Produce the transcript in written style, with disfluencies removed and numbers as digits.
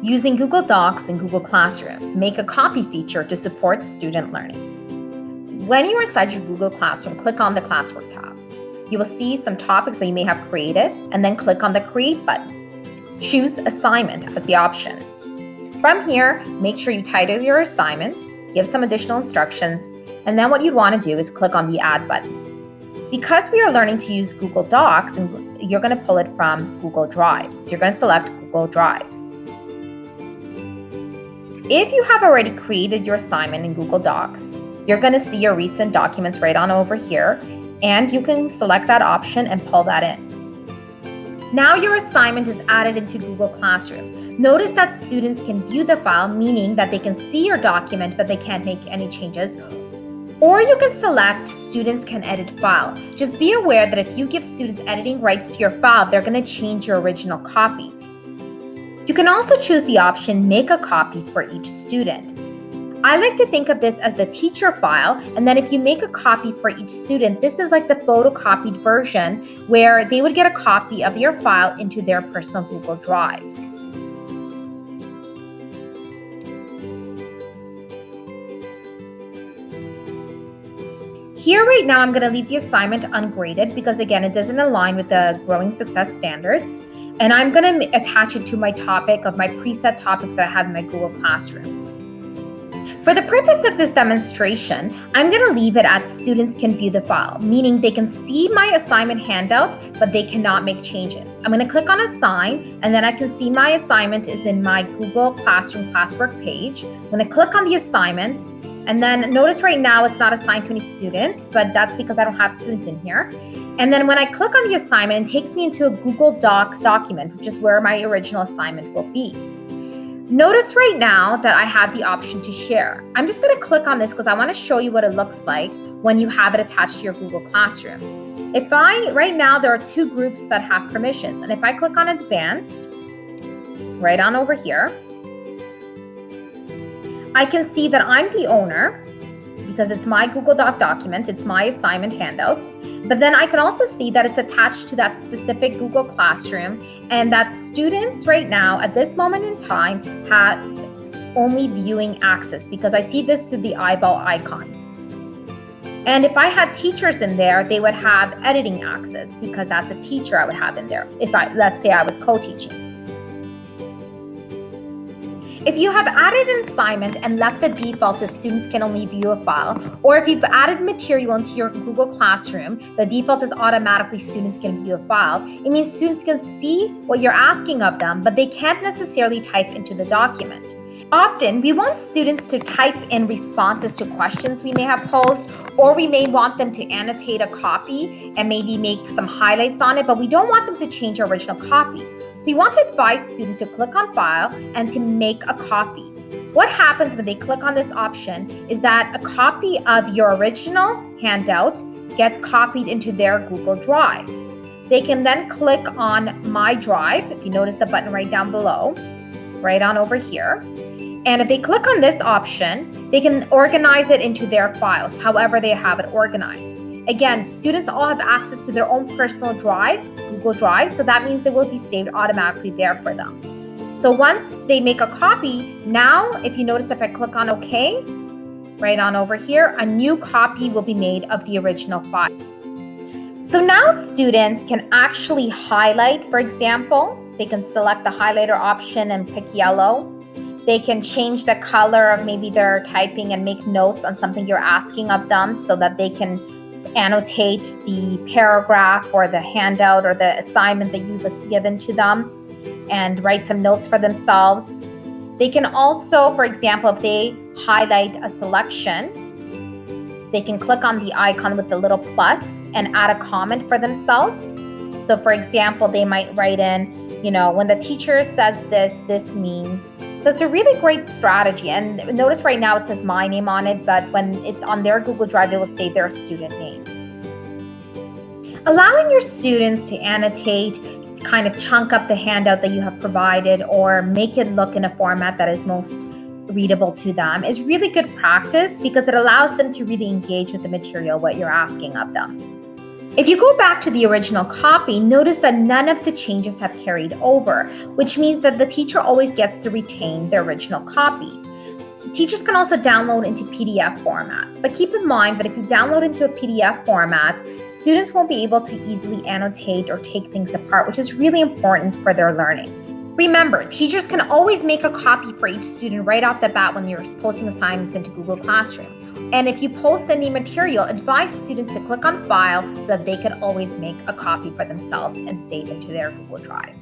Using Google Docs and Google Classroom, make a copy feature to support student learning. When you are inside your Google Classroom, click on the Classwork tab. You will see some topics that you may have created, and then click on the Create button. Choose Assignment as the option. From here, make sure you title your assignment, give some additional instructions, and then what you'd want to do is click on the Add button. Because we are learning to use Google Docs, and you're going to pull it from Google Drive. So you're going to select Google Drive. If you have already created your assignment in Google Docs, you're going to see your recent documents right on over here, and you can select that option and pull that in. Now your assignment is added into Google Classroom. Notice that students can view the file, meaning that they can see your document, but they can't make any changes. Or you can select Students Can Edit File. Just be aware that if you give students editing rights to your file, they're going to change your original copy. You can also choose the option Make a Copy for each student. I like to think of this as the teacher file, and then if you make a copy for each student, this is like the photocopied version where they would get a copy of your file into their personal Google Drive. Here right now, I'm going to leave the assignment ungraded because again, it doesn't align with the Growing Success Standards. And I'm going to attach it to my topic of my preset topics that I have in my Google Classroom. For the purpose of this demonstration, I'm going to leave it as students can view the file, meaning they can see my assignment handout, but they cannot make changes. I'm going to click on Assign, and then I can see my assignment is in my Google Classroom classwork page. I'm going to click on the assignment, and then notice right now it's not assigned to any students, but that's because I don't have students in here. And then when I click on the assignment, it takes me into a Google Doc document, which is where my original assignment will be. Notice right now that I have the option to share. I'm just going to click on this because I want to show you what it looks like when you have it attached to your Google Classroom. Right now there are two groups that have permissions, and if I click on Advanced, right on over here, I can see that I'm the owner because it's my Google Doc document, it's my assignment handout. But then I can also see that it's attached to that specific Google Classroom, and that students right now at this moment in time have only viewing access because I see this through the eyeball icon. And if I had teachers in there, they would have editing access because that's a teacher I would have in there. Let's say I was co-teaching. If you have added an assignment and left the default to students can only view a file, or if you've added material into your Google Classroom, the default is automatically students can view a file. It means students can see what you're asking of them, but they can't necessarily type into the document. Often, we want students to type in responses to questions we may have posed, or we may want them to annotate a copy and maybe make some highlights on it, but we don't want them to change our original copy. So you want to advise students to click on File and to make a copy. What happens when they click on this option is that a copy of your original handout gets copied into their Google Drive. They can then click on My Drive, if you notice the button right down below, right on over here. And if they click on this option, they can organize it into their files, however they have it organized. Again, students all have access to their own personal drives, Google Drives, so that means they will be saved automatically there for them. So once they make a copy, now if you notice if I click on OK, right on over here, a new copy will be made of the original file. So now students can actually highlight, for example, they can select the highlighter option and pick yellow. They can change the color of maybe their typing and make notes on something you're asking of them so that they can annotate the paragraph or the handout or the assignment that you've given to them and write some notes for themselves. They can also, for example, if they highlight a selection, they can click on the icon with the little plus and add a comment for themselves. So for example, they might write in, when the teacher says this, this means. So it's a really great strategy. And notice right now it says my name on it, but when it's on their Google Drive, it will say their student names. Allowing your students to annotate, kind of chunk up the handout that you have provided or make it look in a format that is most readable to them is really good practice because it allows them to really engage with the material, what you're asking of them. If you go back to the original copy, notice that none of the changes have carried over, which means that the teacher always gets to retain the original copy. Teachers can also download into PDF formats, but keep in mind that if you download into a PDF format, students won't be able to easily annotate or take things apart, which is really important for their learning. Remember, teachers can always make a copy for each student right off the bat when you're posting assignments into Google Classroom. And if you post any material, advise students to click on File so that they can always make a copy for themselves and save into their Google Drive.